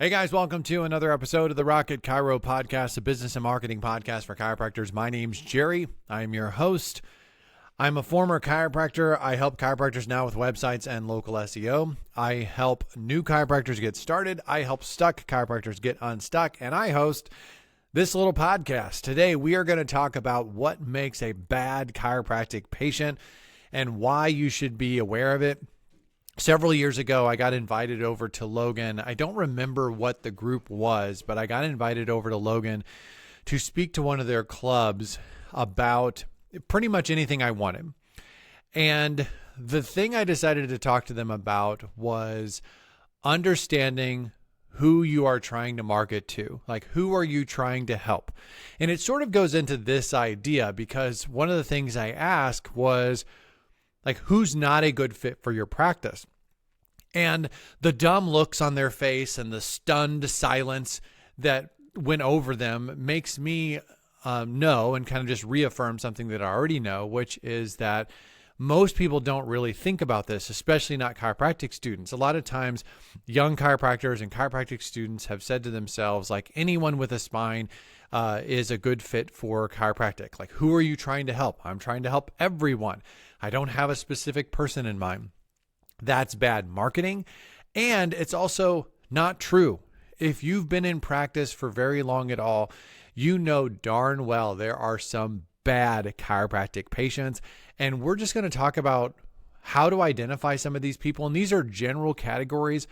Hey guys, welcome to another episode of the Rocket Chiro Podcast, a business and marketing podcast for chiropractors. My name's Jerry. I'm your host. I'm a former chiropractor. I help chiropractors now with websites and local SEO. I help new chiropractors get started. I help stuck chiropractors get unstuck, and I host this little podcast. Today, we are going to talk about what makes a bad chiropractic patient and why you should be aware of it. Several years ago, I got invited over to Logan. I don't remember what the group was, but I got invited over to Logan to speak to one of their clubs about pretty much anything I wanted. And the thing I decided to talk to them about was understanding who you are trying to market to. Like, who are you trying to help? And it sort of goes into this idea because one of the things I asked was, like, who's not a good fit for your practice? And the dumb looks on their face and the stunned silence that went over them makes me know and kind of just reaffirm something that I already know, which is that most people don't really think about this, especially not chiropractic students. A lot of times, young chiropractors and chiropractic students have said to themselves, like, anyone with a spine is a good fit for chiropractic. Like, who are you trying to help? I'm trying to help everyone. I don't have a specific person in mind. That's bad marketing. And it's also not true. If you've been in practice for very long at all, you know darn well there are some bad chiropractic patients. And we're just going to talk about how to identify some of these people. And these are general categories,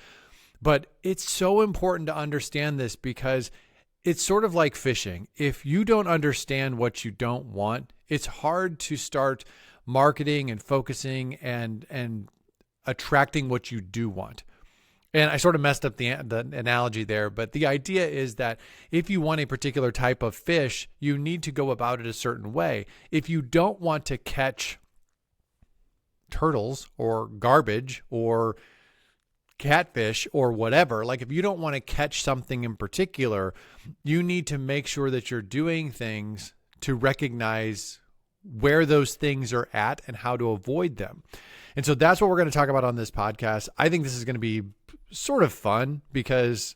but it's so important to understand this because it's sort of like fishing. If you don't understand what you don't want, it's hard to start marketing and focusing and attracting what you do want. And I sort of messed up the analogy there, but the idea is that if you want a particular type of fish, you need to go about it a certain way. If you don't want to catch turtles or garbage or catfish or whatever, like if you don't want to catch something in particular, you need to make sure that you're doing things to recognize where those things are at and how to avoid them. And so that's what we're going to talk about on this podcast. I think this is going to be sort of fun because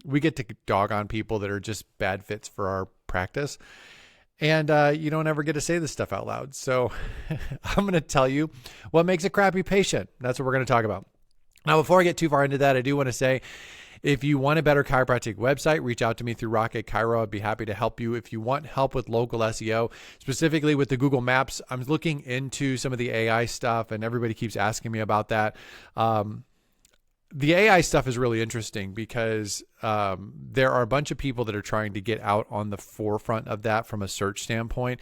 we get to dog on people that are just bad fits for our practice. And you don't ever get to say this stuff out loud. So I'm going to tell you what makes a crappy patient. That's what we're going to talk about. Now, before I get too far into that, I do want to say, if you want a better chiropractic website, reach out to me through Rocket Chiro. I'd be happy to help you. If you want help with local SEO, specifically with the Google Maps, I'm looking into some of the AI stuff, and everybody keeps asking me about that. The AI stuff is really interesting because there are a bunch of people that are trying to get out on the forefront of that from a search standpoint.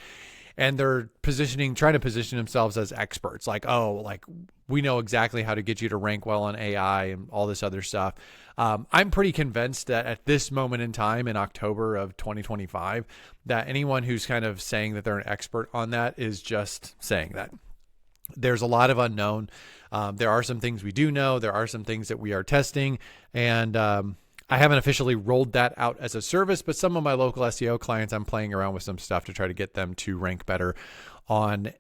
And they're trying to position themselves as experts. Like, oh, like we know exactly how to get you to rank well on AI and all this other stuff. I'm pretty convinced that at this moment in time in October of 2025, that anyone who's kind of saying that they're an expert on that is just saying that. There's a lot of unknown. There are some things we do know. There are some things that we are testing. And I haven't officially rolled that out as a service, but some of my local SEO clients, I'm playing around with some stuff to try to get them to rank better on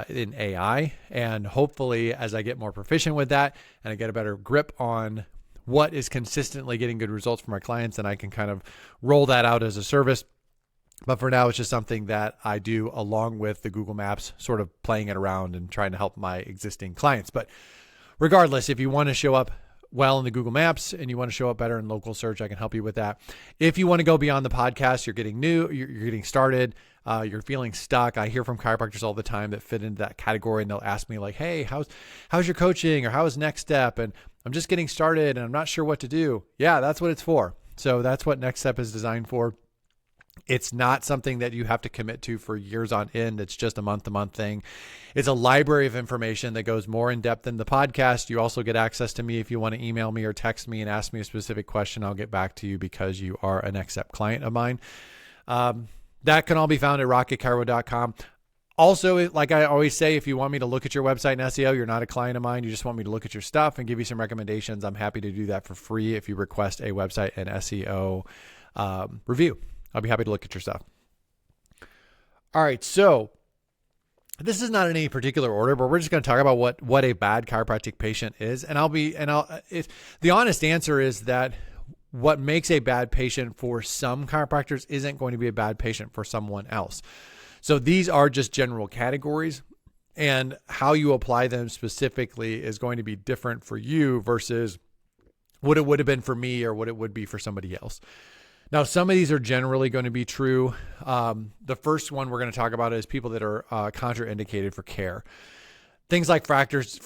in AI. And hopefully, as I get more proficient with that and I get a better grip on what is consistently getting good results for my clients, then I can kind of roll that out as a service. But for now, it's just something that I do along with the Google Maps, sort of playing it around and trying to help my existing clients. But regardless, if you want to show up well in the Google Maps and you want to show up better in local search, I can help you with that. If you want to go beyond the podcast, you're getting new, you're getting started, you're feeling stuck. I hear from chiropractors all the time that fit into that category, and they'll ask me like, hey, how's your coaching, or how is next step? And I'm just getting started and I'm not sure what to do. Yeah, that's what it's for. So that's what Next Step is designed for. It's not something that you have to commit to for years on end. It's just a month-to-month thing. It's a library of information that goes more in depth than the podcast. You also get access to me if you want to email me or text me and ask me a specific question. I'll get back to you because you are a Next Step client of mine. That can all be found at rocketchiro.com. Also, like I always say, if you want me to look at your website and SEO, you're not a client of mine, you just want me to look at your stuff and give you some recommendations, I'm happy to do that for free if you request a website and SEO review. I'll be happy to look at your stuff. All right, so this is not in any particular order, but we're just going to talk about what a bad chiropractic patient is. And the honest answer is that what makes a bad patient for some chiropractors isn't going to be a bad patient for someone else. So these are just general categories, and how you apply them specifically is going to be different for you versus what it would have been for me or what it would be for somebody else. Now, some of these are generally going to be true. The first one we're going to talk about is people that are contraindicated for care. Things like fractures,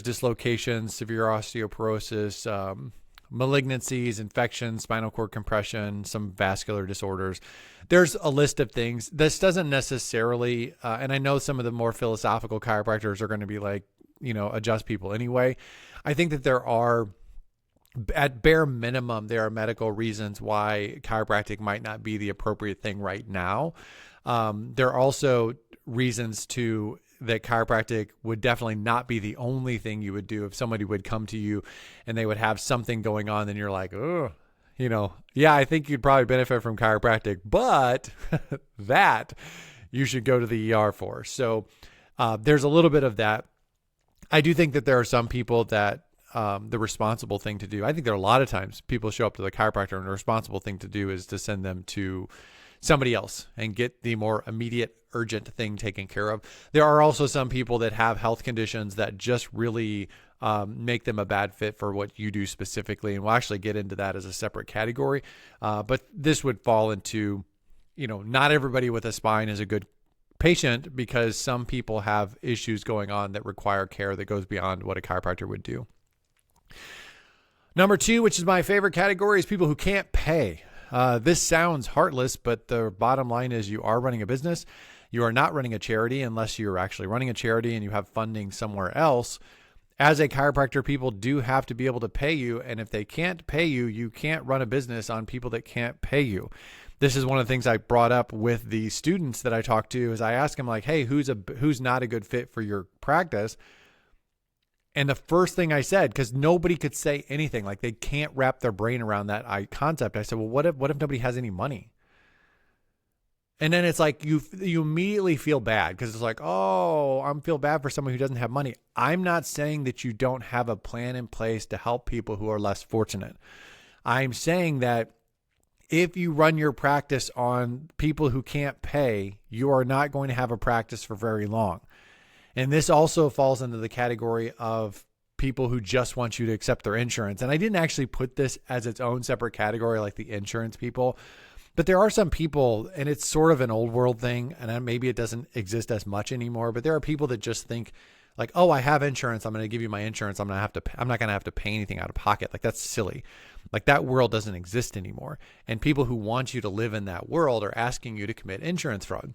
dislocations, severe osteoporosis, malignancies, infections, spinal cord compression, some vascular disorders. There's a list of things. This doesn't necessarily, and I know some of the more philosophical chiropractors are going to be like, adjust people anyway. I think that there are, at bare minimum, there are medical reasons why chiropractic might not be the appropriate thing right now. There are also reasons that chiropractic would definitely not be the only thing you would do. If somebody would come to you and they would have something going on, then you're like, oh, yeah, I think you'd probably benefit from chiropractic, but that you should go to the ER for. So there's a little bit of that. I do think that there are some people that the responsible thing to do, I think there are a lot of times people show up to the chiropractor and the responsible thing to do is to send them to somebody else and get the more immediate, urgent thing taken care of. There are also some people that have health conditions that just really make them a bad fit for what you do specifically. And we'll actually get into that as a separate category. But this would fall into, not everybody with a spine is a good patient because some people have issues going on that require care that goes beyond what a chiropractor would do. Number 2, which is my favorite category, is people who can't pay. This sounds heartless, but the bottom line is you are running a business. You are not running a charity unless you're actually running a charity and you have funding somewhere else. As a chiropractor, people do have to be able to pay you. And if they can't pay you, you can't run a business on people that can't pay you. This is one of the things I brought up with the students that I talked to is I asked them like, hey, who's not a good fit for your practice? And the first thing I said, because nobody could say anything, like they can't wrap their brain around that concept. I said, well, what if nobody has any money? And then it's like you immediately feel bad because it's like, oh, I feel bad for someone who doesn't have money. I'm not saying that you don't have a plan in place to help people who are less fortunate. I'm saying that if you run your practice on people who can't pay, you are not going to have a practice for very long. And this also falls into the category of people who just want you to accept their insurance. And I didn't actually put this as its own separate category like the insurance people. But there are some people, and it's sort of an old world thing, and maybe it doesn't exist as much anymore, but there are people that just think like, oh, I have insurance. I'm going to give you my insurance. I'm not going to have to pay anything out of pocket. Like that's silly. Like that world doesn't exist anymore. And people who want you to live in that world are asking you to commit insurance fraud.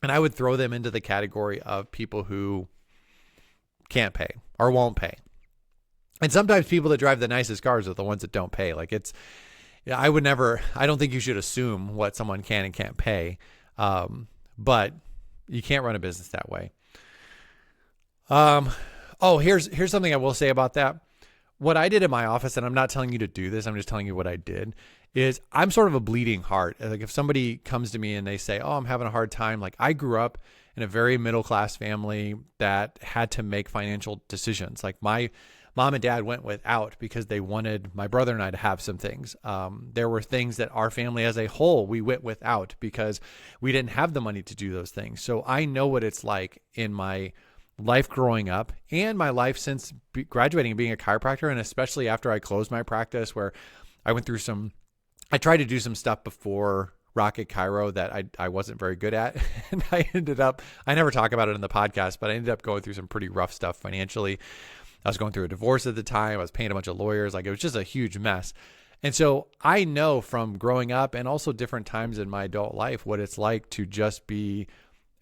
And I would throw them into the category of people who can't pay or won't pay. And sometimes people that drive the nicest cars are the ones that don't pay. Like I don't think you should assume what someone can and can't pay. But you can't run a business that way. Here's something I will say about that. What I did in my office, and I'm not telling you to do this, I'm just telling you what I did, is I'm sort of a bleeding heart. Like if somebody comes to me and they say, oh, I'm having a hard time. Like I grew up in a very middle-class family that had to make financial decisions. Like my mom and dad went without because they wanted my brother and I to have some things. There were things that our family as a whole, we went without because we didn't have the money to do those things. So I know what it's like in my life growing up and my life since graduating and being a chiropractor. And especially after I closed my practice where I went through I tried to do some stuff before Rocket Chiro that I wasn't very good at. And I never talk about it in the podcast, but I ended up going through some pretty rough stuff financially. I was going through a divorce at the time. I was paying a bunch of lawyers. Like it was just a huge mess. And so I know from growing up and also different times in my adult life, what it's like to just be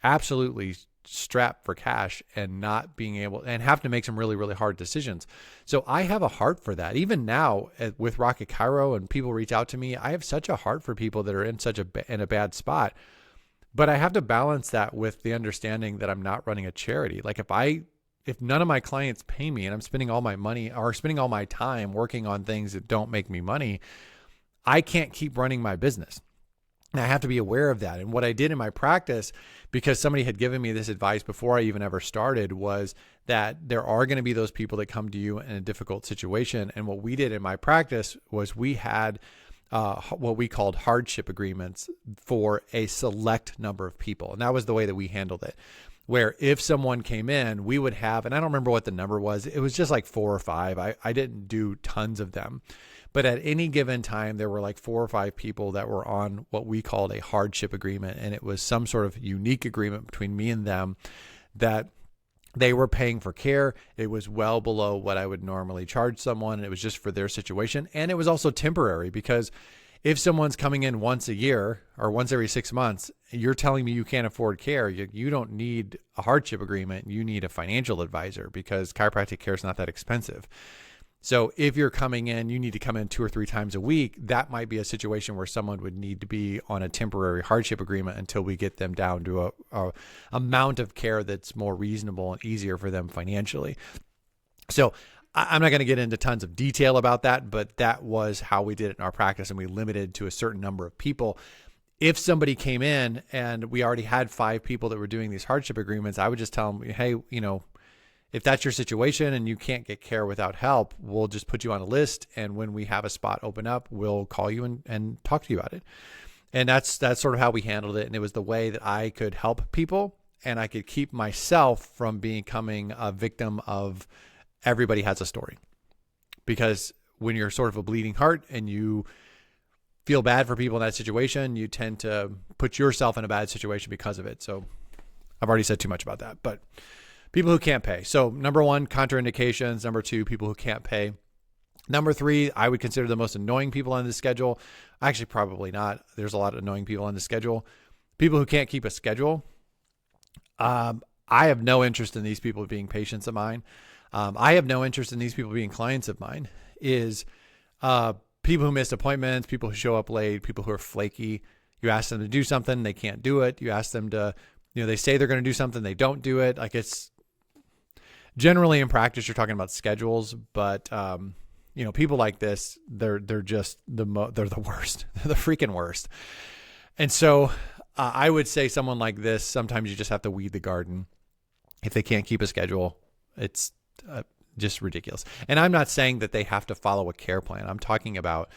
absolutely strapped for cash and not being able and have to make some really, really hard decisions. So I have a heart for that. Even now with Rocket Chiro and people reach out to me, I have such a heart for people that are in in a bad spot, but I have to balance that with the understanding that I'm not running a charity. Like if none of my clients pay me and I'm spending all my money or spending all my time working on things that don't make me money, I can't keep running my business. And I have to be aware of that. And what I did in my practice, because somebody had given me this advice before I even ever started, was that there are going to be those people that come to you in a difficult situation. And what we did in my practice was we had what we called hardship agreements for a select number of people. And that was the way that we handled it, where if someone came in, we would have, and I don't remember what the number was. It was just like 4 or 5. I didn't do tons of them. But at any given time, there were like 4 or 5 people that were on what we called a hardship agreement. And it was some sort of unique agreement between me and them that they were paying for care. It was well below what I would normally charge someone. And it was just for their situation. And it was also temporary, because if someone's coming in once a year or once every 6 months, you're telling me you can't afford care, you don't need a hardship agreement. You need a financial advisor, because chiropractic care is not that expensive. So if you're coming in, you need to come in 2 or 3 times a week. That might be a situation where someone would need to be on a temporary hardship agreement until we get them down to a amount of care that's more reasonable and easier for them financially. So I'm not going to get into tons of detail about that, but that was how we did it in our practice, and we limited to a certain number of people. If somebody came in and we already had 5 people that were doing these hardship agreements, I would just tell them, hey, if that's your situation and you can't get care without help, we'll just put you on a list. And when we have a spot open up, we'll call you and talk to you about it. And that's sort of how we handled it. And it was the way that I could help people, and I could keep myself from becoming a victim of everybody has a story. Because when you're sort of a bleeding heart and you feel bad for people in that situation, you tend to put yourself in a bad situation because of it. So I've already said too much about that, but people who can't pay. So number 1, contraindications. Number 2, people who can't pay. Number 3, I would consider the most annoying people on the schedule. Actually, probably not. There's a lot of annoying people on the schedule. People who can't keep a schedule. I have no interest in these people being patients of mine. I have no interest in these people being clients of mine. Is people who miss appointments, people who show up late, people who are flaky. You ask them to do something, they can't do it. You ask them to, they say they're going to do something, they don't do it. Like, it's generally in practice, you're talking about schedules, but people like this, they're just they're the worst. They're the freaking worst. And so I would say someone like this, sometimes you just have to weed the garden. If they can't keep a schedule, it's just ridiculous. And I'm not saying that they have to follow a care plan. I'm talking about,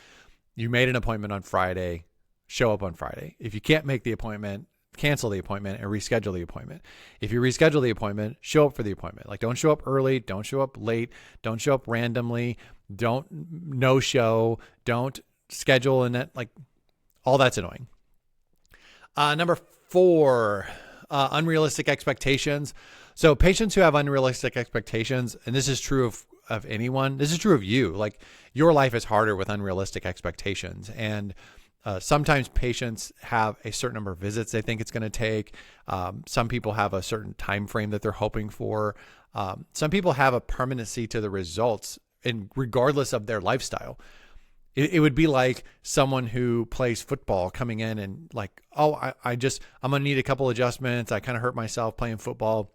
you made an appointment on Friday, show up on Friday. If you can't make the appointment, cancel the appointment and reschedule the appointment. If you reschedule the appointment, show up for the appointment. Like, don't show up early, don't show up late, don't show up randomly, don't no show, don't schedule, and that, like, all that's annoying. Number 4, unrealistic expectations. So patients who have unrealistic expectations, and this is true of anyone, this is true of you, like, your life is harder with unrealistic expectations. And sometimes patients have a certain number of visits they think it's going to take. Some people have a certain time frame that they're hoping for. Some people have a permanency to the results, and regardless of their lifestyle. It would be like someone who plays football coming in and like, oh, I'm going to need a couple adjustments. I kind of hurt myself playing football.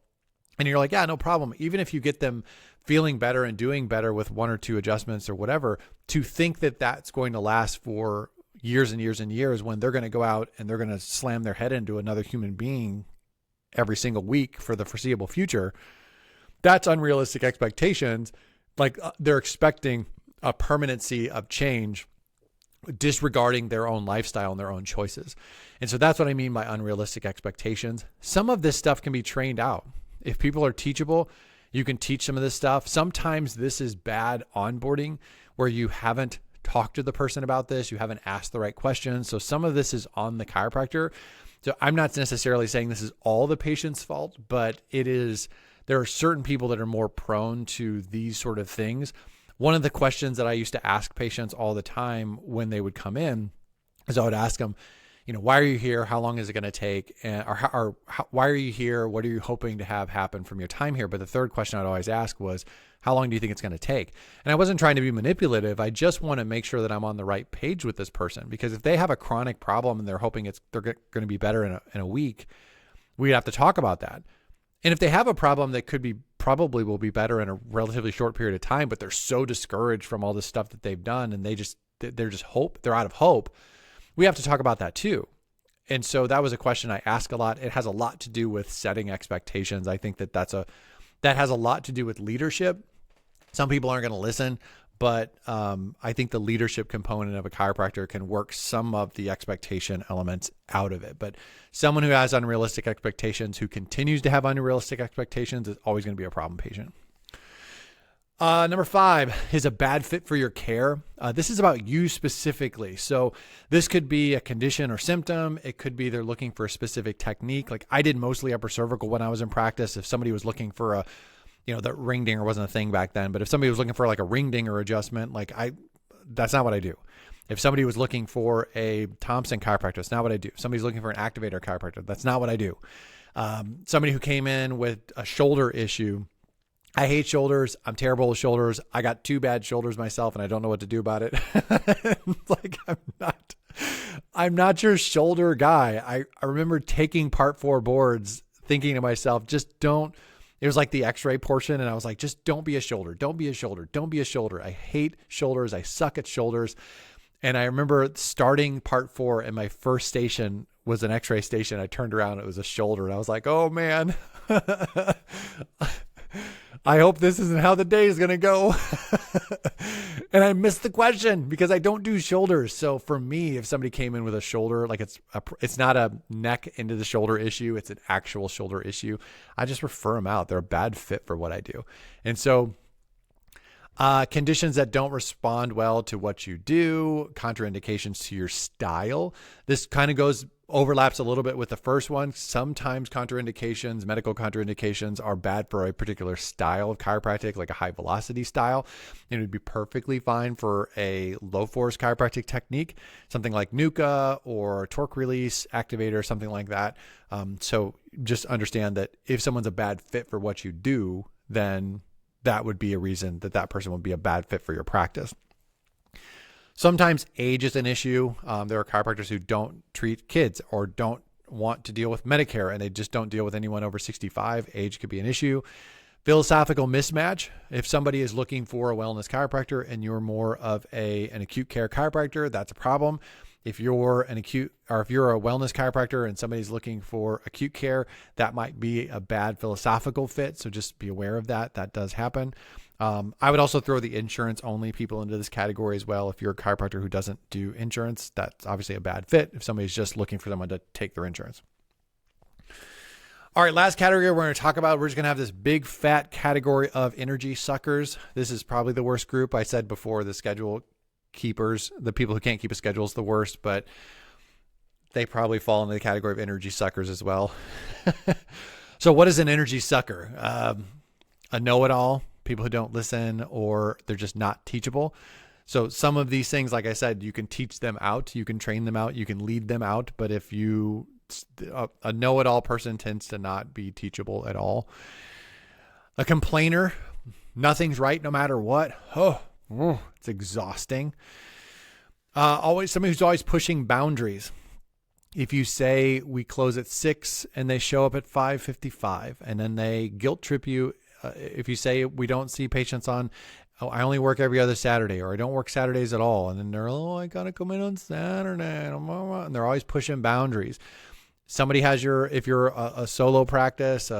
And you're like, yeah, no problem. Even if you get them feeling better and doing better with 1 or 2 adjustments or whatever, to think that that's going to last for years and years and years, when they're going to go out and they're going to slam their head into another human being every single week for the foreseeable future, that's unrealistic expectations. Like, they're expecting a permanency of change, disregarding their own lifestyle and their own choices. And so that's what I mean by unrealistic expectations. Some of this stuff can be trained out. If people are teachable, you can teach some of this stuff. Sometimes this is bad onboarding, where you haven't talked to the person about this, you haven't asked the right questions. So some of this is on the chiropractor. So I'm not necessarily saying this is all the patient's fault, but there are certain people that are more prone to these sort of things. One of the questions that I used to ask patients all the time when they would come in is I would ask them, why are you here? How long is it going to take? Why are you here? What are you hoping to have happen from your time here? But the third question I'd always ask was, how long do you think it's going to take? And I wasn't trying to be manipulative. I just want to make sure that I'm on the right page with this person, because if they have a chronic problem and they're hoping they're going to be better in a week, we'd have to talk about that. And if they have a problem that probably will be better in a relatively short period of time, but they're so discouraged from all this stuff that they've done, and they're out of hope, we have to talk about that too. And so that was a question I ask a lot. It has a lot to do with setting expectations. I think that has a lot to do with leadership. Some people aren't going to listen, but I think the leadership component of a chiropractor can work some of the expectation elements out of it. But someone who has unrealistic expectations, who continues to have unrealistic expectations, is always going to be a problem patient. Number 5 is a bad fit for your care. This is about you specifically. So this could be a condition or symptom. It could be they're looking for a specific technique. Like I did mostly upper cervical when I was in practice. If somebody was looking for the ring dinger wasn't a thing back then, but if somebody was looking for like a ring dinger adjustment, that's not what I do. If somebody was looking for a Thompson chiropractor, that's not what I do. If somebody's looking for an activator chiropractor, that's not what I do. Somebody who came in with a shoulder issue, I hate shoulders. I'm terrible with shoulders. I got 2 bad shoulders myself and I don't know what to do about it. Like I'm not your shoulder guy. I remember taking part 4 boards thinking to myself, it was like the x-ray portion. And I was like, just don't be a shoulder. Don't be a shoulder. Don't be a shoulder. I hate shoulders. I suck at shoulders. And I remember starting part 4 and my first station was an x-ray station. I turned around, it was a shoulder. And I was like, oh man, I hope this isn't how the day is going to go. And I missed the question because I don't do shoulders. So for me, if somebody came in with a shoulder, like it's not a neck into the shoulder issue, it's an actual shoulder issue, I just refer them out. They're a bad fit for what I do. And so conditions that don't respond well to what you do, contraindications to your style. This kind of overlaps a little bit with the first one. Sometimes medical contraindications are bad for a particular style of chiropractic, like a high velocity style. It would be perfectly fine for a low force chiropractic technique, something like NUCA or torque release activator, something like that. So just understand that if someone's a bad fit for what you do, then that would be a reason that person would be a bad fit for your practice. Sometimes age is an issue. There are chiropractors who don't treat kids or don't want to deal with Medicare, and they just don't deal with anyone over 65. Age could be an issue. Philosophical mismatch. If somebody is looking for a wellness chiropractor and you're more of an acute care chiropractor, that's a problem. If you're if you're a wellness chiropractor and somebody's looking for acute care, that might be a bad philosophical fit. So just be aware of that. That does happen. I would also throw the insurance only people into this category as well. If you're a chiropractor who doesn't do insurance, that's obviously a bad fit if somebody's just looking for someone to take their insurance. All right, last category we're going to talk about, we're just going to have this big fat category of energy suckers. This is probably the worst group. I said before, the schedule keepers, the people who can't keep a schedule is the worst, but they probably fall into the category of energy suckers as well. So what is an energy sucker? A know-it-all, people who don't listen, or they're just not teachable. So some of these things, like I said, you can teach them out, you can train them out, you can lead them out. But if a know-it-all person tends to not be teachable at all. A complainer, nothing's right no matter what. It's exhausting. Somebody who's always pushing boundaries. If you say we close at 6 and they show up at 5:55 and then they guilt trip you, if you say we don't see patients I only work every other Saturday, or I don't work Saturdays at all, and then they're, I gotta come in on Saturday, and they're always pushing boundaries. Somebody has if you're a solo practice,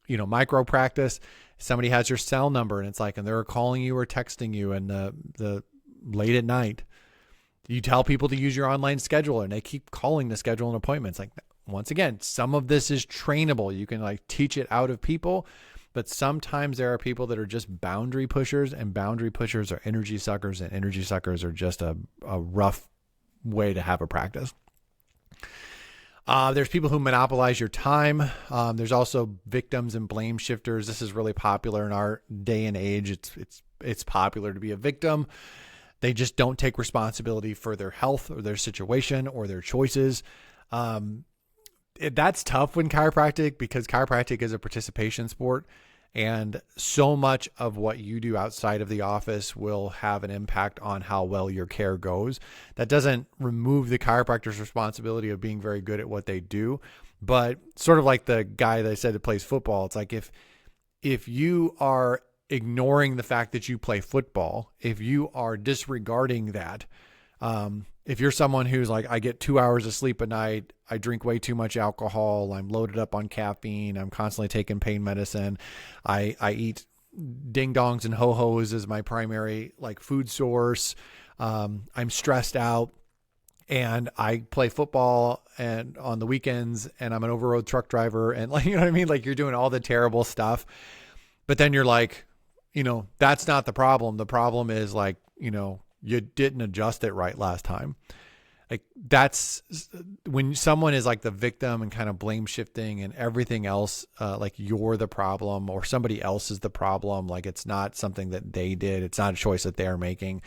micro practice, somebody has your cell number and and they're calling you or texting you and the late at night, you tell people to use your online scheduler and they keep calling to schedule an appointment. It's once again, some of this is trainable. You can teach it out of people, but sometimes there are people that are just boundary pushers, and boundary pushers are energy suckers, and energy suckers are just a rough way to have a practice. There's people who monopolize your time. There's also victims and blame shifters. This is really popular in our day and age. It's popular to be a victim. They just don't take responsibility for their health or their situation or their choices. That's tough when chiropractic, because chiropractic is a participation sport, and so much of what you do outside of the office will have an impact on how well your care goes. That doesn't remove the chiropractor's responsibility of being very good at what they do, but sort of like the guy that I said that plays football, it's like if you are ignoring the fact that you play football, if you are disregarding that, If you're someone who's like, I get 2 hours of sleep a night, I drink way too much alcohol, I'm loaded up on caffeine, I'm constantly taking pain medicine, I eat ding dongs and ho-hos as my primary like food source, I'm stressed out, and I play football and on the weekends, and I'm an over-road truck driver, and like, you know what I mean? Like, you're doing all the terrible stuff, but then you're like, that's not the problem. The problem is like, you didn't adjust it right last time. Like, that's when someone is like the victim and kind of blame shifting and everything else, like you're the problem or somebody else is the problem. Like, it's not something that they did. It's not a choice that they're making.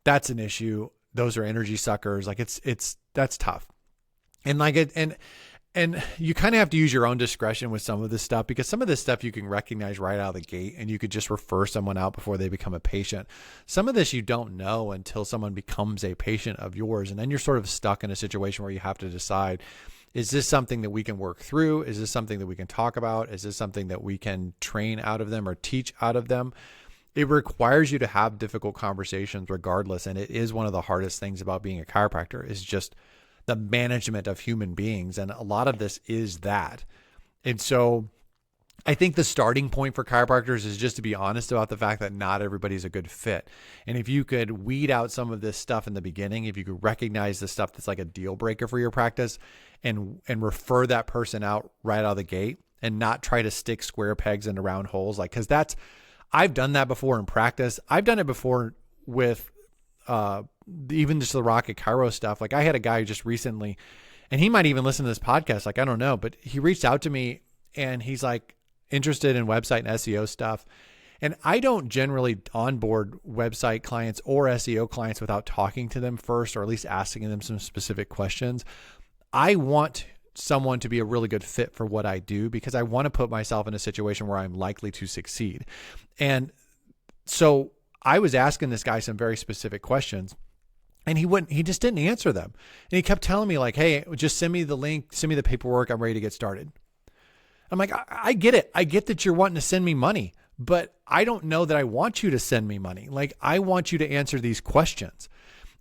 That's an issue. Those are energy suckers. Like, that's tough. And like and you kind of have to use your own discretion with some of this stuff, because some of this stuff you can recognize right out of the gate and you could just refer someone out before they become a patient. Some of this you don't know until someone becomes a patient of yours. And then you're sort of stuck in a situation where you have to decide, is this something that we can work through? Is this something that we can talk about? Is this something that we can train out of them or teach out of them? It requires you to have difficult conversations regardless. And it is one of the hardest things about being a chiropractor, is just the management of human beings. And a lot of this is that. And so I think the starting point for chiropractors is just to be honest about the fact that not everybody's a good fit. And if you could weed out some of this stuff in the beginning, if you could recognize the stuff that's like a deal breaker for your practice and refer that person out right out of the gate and not try to stick square pegs into round holes. Like, cause I've done that before in practice. I've done it before with, even just the Rocket Chiro stuff. Like, I had a guy just recently, and he might even listen to this podcast. Like, I don't know, but he reached out to me and he's like interested in website and SEO stuff. And I don't generally onboard website clients or SEO clients without talking to them first, or at least asking them some specific questions. I want someone to be a really good fit for what I do, because I want to put myself in a situation where I'm likely to succeed. And so I was asking this guy some very specific questions, and he just didn't answer them. And he kept telling me like, hey, just send me the link, send me the paperwork, I'm ready to get started. I'm like, I get it. I get that you're wanting to send me money, but I don't know that I want you to send me money. Like, I want you to answer these questions.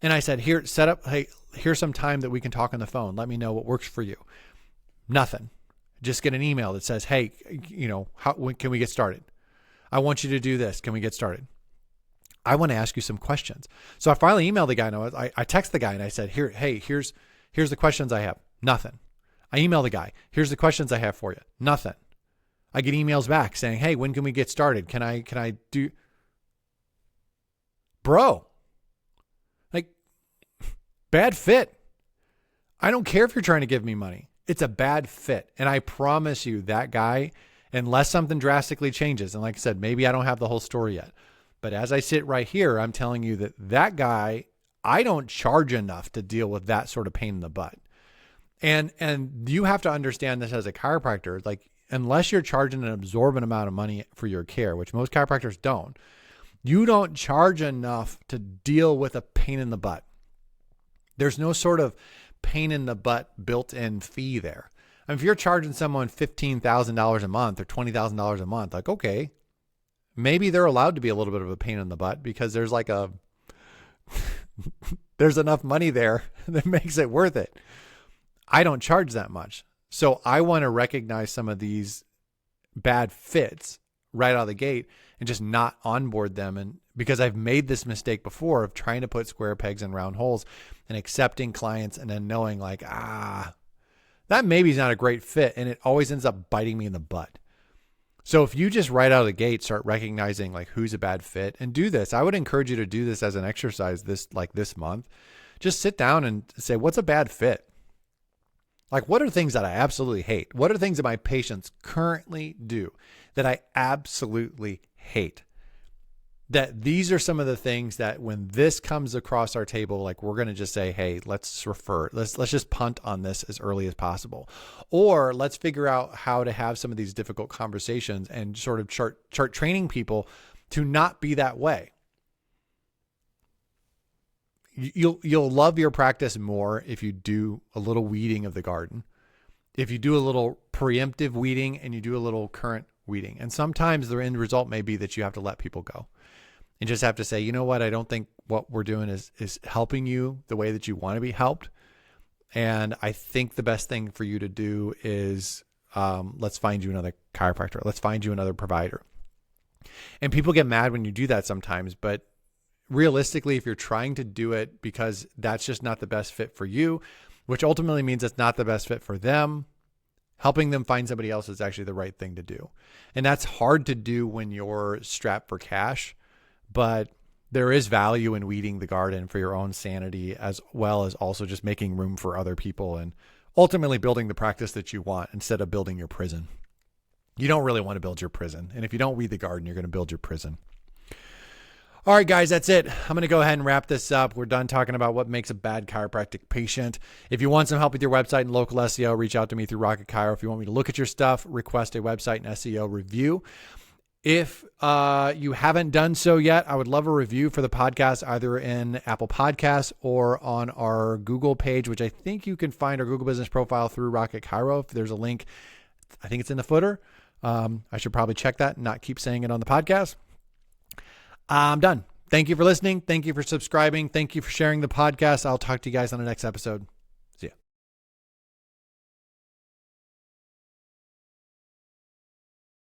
And I said, hey, here's some time that we can talk on the phone. Let me know what works for you. Nothing. Just get an email that says, hey, when can we get started? I want you to do this. Can we get started? I want to ask you some questions. So I finally emailed the guy. And I text the guy and I said, here's the questions I have. Nothing. I email the guy. Here's the questions I have for you. Nothing. I get emails back saying, hey, when can we get started? Can I do? Bro, like, bad fit. I don't care if you're trying to give me money. It's a bad fit. And I promise you that guy, unless something drastically changes, and like I said, maybe I don't have the whole story yet, but as I sit right here, I'm telling you that guy, I don't charge enough to deal with that sort of pain in the butt. And you have to understand this as a chiropractor. Like, unless you're charging an absorbent amount of money for your care, which most chiropractors don't, you don't charge enough to deal with a pain in the butt. There's no sort of pain in the butt built-in fee there. I mean, if you're charging someone $15,000 a month or $20,000 a month, like, okay, maybe they're allowed to be a little bit of a pain in the butt, because there's like there's enough money there that makes it worth it. I don't charge that much. So I want to recognize some of these bad fits right out of the gate and just not onboard them. And because I've made this mistake before of trying to put square pegs in round holes and accepting clients and then knowing like, that maybe is not a great fit. And it always ends up biting me in the butt. So if you just right out of the gate start recognizing like who's a bad fit, and do this, I would encourage you to do this as an exercise this month. Just sit down and say, what's a bad fit? Like, what are things that I absolutely hate? What are things that my patients currently do that I absolutely hate? That these are some of the things that when this comes across our table, like, we're going to just say, hey, let's just punt on this as early as possible. Or let's figure out how to have some of these difficult conversations and sort of start training people to not be that way. You'll love your practice more if you do a little weeding of the garden, if you do a little preemptive weeding and you do a little current weeding. And sometimes the end result may be that you have to let people go. and just have to say, you know what, I don't think what we're doing is helping you the way that you want to be helped. And I think the best thing for you to do is let's find you another chiropractor. Let's find you another provider. And people get mad when you do that sometimes, but realistically, if you're trying to do it because that's just not the best fit for you, which ultimately means it's not the best fit for them, helping them find somebody else is actually the right thing to do. And that's hard to do when you're strapped for cash, but there is value in weeding the garden for your own sanity, as well as also just making room for other people and ultimately building the practice that you want instead of building your prison. You don't really want to build your prison. And if you don't weed the garden, you're going to build your prison. All right, guys, that's it. I'm going to go ahead and wrap this up. We're done talking about what makes a bad chiropractic patient. If you want some help with your website and local SEO, reach out to me through Rocket Chiro. If you want me to look at your stuff, request a website and SEO review. If you haven't done so yet, I would love a review for the podcast, either in Apple Podcasts or on our Google page, which I think you can find our Google business profile through Rocket Chiro. If there's a link, I think it's in the footer. I should probably check that and not keep saying it on the podcast. I'm done. Thank you for listening. Thank you for subscribing. Thank you for sharing the podcast. I'll talk to you guys on the next episode.